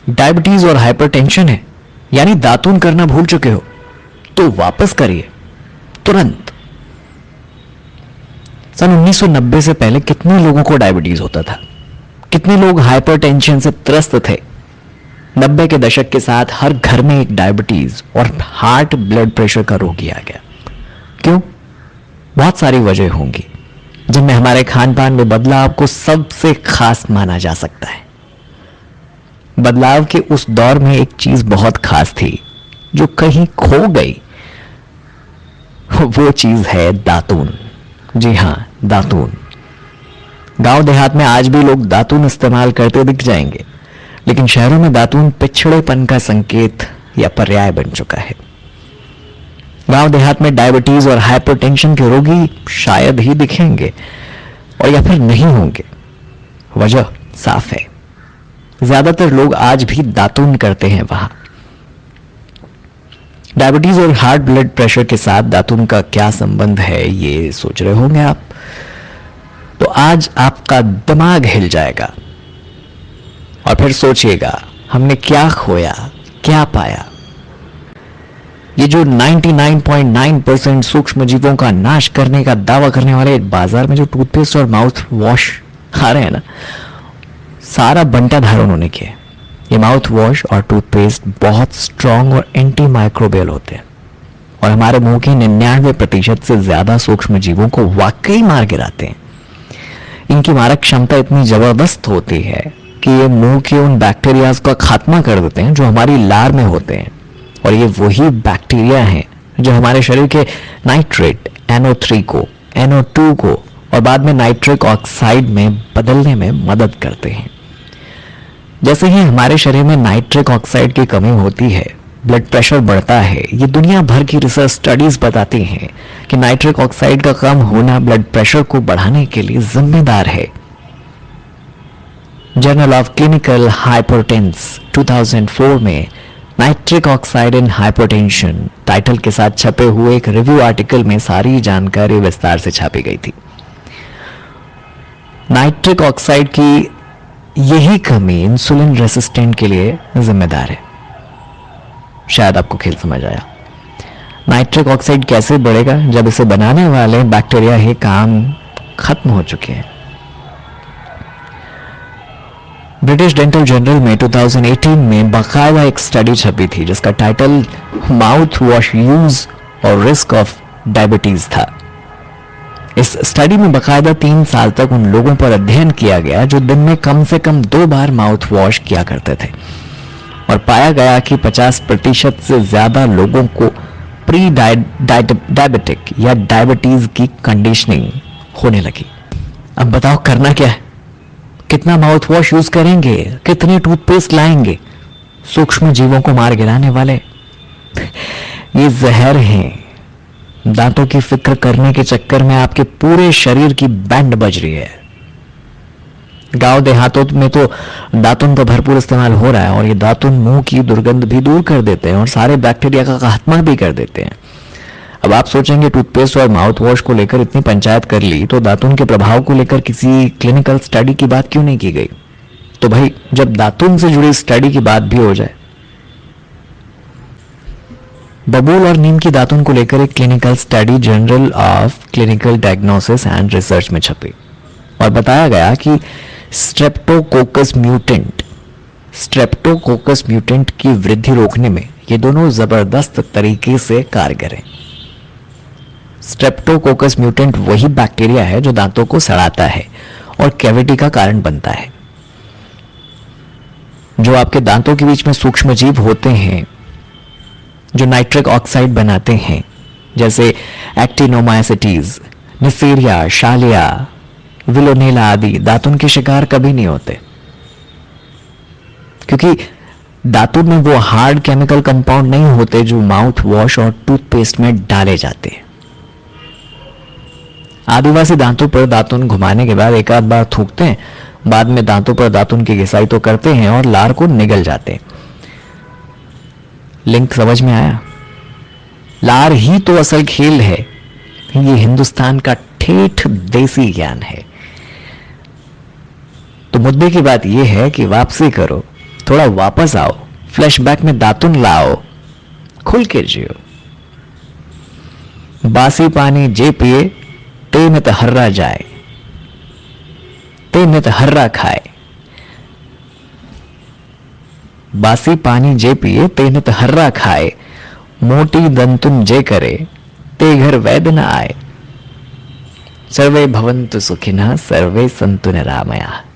Diabetes और hypertension है, यानी दातून करना भूल चुके हो तो वापस करिए तुरंत। सन 1990 से पहले कितने लोगों को डायबिटीज होता था, कितने लोग हाइपरटेंशन से त्रस्त थे। 90 के दशक के साथ हर घर में एक डायबिटीज और हार्ट ब्लड प्रेशर का रोगी आ गया। क्यों? बहुत सारी वजह होंगी, जिनमें हमारे खान पान में बदलाव को सबसे खास माना जा सकता है। बदलाव के उस दौर में एक चीज बहुत खास थी जो कहीं खो गई, वो चीज है दातून। जी हां, दातून। गांव देहात में आज भी लोग दातून इस्तेमाल करते दिख जाएंगे, लेकिन शहरों में दातून पिछड़ेपन का संकेत या पर्याय बन चुका है। गांव देहात में डायबिटीज और हाइपरटेंशन के रोगी शायद ही दिखेंगे, और या फिर नहीं होंगे। वजह साफ है, ज्यादातर लोग आज भी दातून करते हैं वहां। डायबिटीज और हार्ट ब्लड प्रेशर के साथ दातून का क्या संबंध है, ये सोच रहे होंगे आप। तो आज आपका दिमाग हिल जाएगा और फिर सोचिएगा हमने क्या खोया, क्या पाया। ये जो 99.9% सूक्ष्म जीवों का नाश करने का दावा करने वाले बाजार में जो टूथपेस्ट और माउथ वॉश आ रहे हैं ना, सारा बंटाधार उन्होंने किया। ये माउथ वॉश और टूथपेस्ट बहुत स्ट्रांग और एंटी माइक्रोबियल होते हैं और हमारे मुंह के 99% से ज्यादा सूक्ष्म जीवों को वाकई मार गिराते हैं। इनकी मारक क्षमता इतनी जबरदस्त होती है कि ये मुंह के उन बैक्टीरियाज का खात्मा कर देते हैं जो हमारी लार में होते हैं, और ये वही बैक्टीरिया हैं जो हमारे शरीर के नाइट्रेट NO3 को, NO2 को और बाद में नाइट्रिक ऑक्साइड में बदलने में मदद करते हैं। जैसे ही हमारे शरीर में नाइट्रिक ऑक्साइड की कमी होती है, ब्लड प्रेशर बढ़ता है। ये दुनिया भर की रिसर्च स्टडीज बताती हैं कि नाइट्रिक ऑक्साइड का कम होना ब्लड प्रेशर को बढ़ाने के लिए जिम्मेदार है। जर्नल ऑफ क्लिनिकल हाइपरटेंस 2004 में नाइट्रिक ऑक्साइड इन हाइपरटेंशन टाइटल के साथ छपे हुए एक रिव्यू आर्टिकल में सारी जानकारी विस्तार से छापी गई थी। नाइट्रिक ऑक्साइड की यही कमी इंसुलिन रेसिस्टेंट के लिए जिम्मेदार है। शायद आपको खेल समझ आया। नाइट्रिक ऑक्साइड कैसे बढ़ेगा जब इसे बनाने वाले बैक्टीरिया ही काम खत्म हो चुके हैं। ब्रिटिश डेंटल जर्नल में 2018 में बाकायदा एक स्टडी छपी थी जिसका टाइटल माउथ वॉश यूज और रिस्क ऑफ डायबिटीज था। इस स्टडी में बाकायदा 3 साल तक उन लोगों पर अध्ययन किया गया जो दिन में कम से कम 2 बार माउथ वॉश किया करते थे, और पाया गया कि 50% से ज्यादा लोगों को प्री डायबिटिक या डायबिटीज की कंडीशनिंग होने लगी। अब बताओ करना क्या है? कितना माउथ वॉश यूज करेंगे, कितने टूथपेस्ट लाएंगे, सूक्ष्म जीवों को मार गिराने वाले। ये जहर हैं। दांतों की फिक्र करने के चक्कर में आपके पूरे शरीर की बैंड बज रही है। गांव देहातों में तो दातुन का भरपूर इस्तेमाल हो रहा है, और ये दातुन मुंह की दुर्गंध भी दूर कर देते हैं और सारे बैक्टीरिया का खात्मा भी कर देते हैं। अब आप सोचेंगे टूथपेस्ट और माउथ वॉश को लेकर इतनी पंचायत कर ली तो दातुन के प्रभाव को लेकर किसी क्लिनिकल स्टडी की बात क्यों नहीं की गई? तो भाई जब दातुन से जुड़ी स्टडी की बात भी हो जाए। बबूल और नीम की दातुन को लेकर एक clinical study journal of clinical diagnosis and research में छपी और बताया गया कि स्ट्रेप्टोकोकस म्यूटेंट की वृद्धि रोकने में ये दोनों जबरदस्त तरीके से कारगर हैं। स्ट्रेप्टोकोकस म्यूटेंट वही बैक्टीरिया है जो दांतों को सड़ाता है और कैविटी का कारण बनता है। जो आपके दांतों के बीच में सूक्ष्म जीव होते हैं जो नाइट्रिक ऑक्साइड बनाते हैं, जैसे एक्टिनोमाइसिटीज, निफेरिया, शालिया, विलोनेला आदि दातुन के शिकार कभी नहीं होते, क्योंकि दातुन में वो हार्ड केमिकल कंपाउंड नहीं होते जो माउथ वॉश और टूथपेस्ट में डाले जाते हैं। आदिवासी दांतों पर दातुन घुमाने के बाद एक आध बार थूकते हैं, बाद में दांतों पर दातुन की घिसाई तो करते हैं और लार को निगल जाते हैं। लिंक समझ में आया? लार ही तो असल खेल है। ये हिंदुस्तान का ठेठ देसी ज्ञान है। तो मुद्दे की बात यह है कि वापसी करो थोड़ा वापस आओ, फ्लैशबैक में दातुन लाओ, खुल के जियो। बासी पानी जे पिए ते नित हर्रा जाए, ते नित हर्रा खाए। बासी पानी जे पिए ते नित हर्रा खाए, मोटी दंतुन जे करे ते घर वैद न आए। सर्वे भवन्तु सुखिनः, सर्वे सन्तु निरामयाः।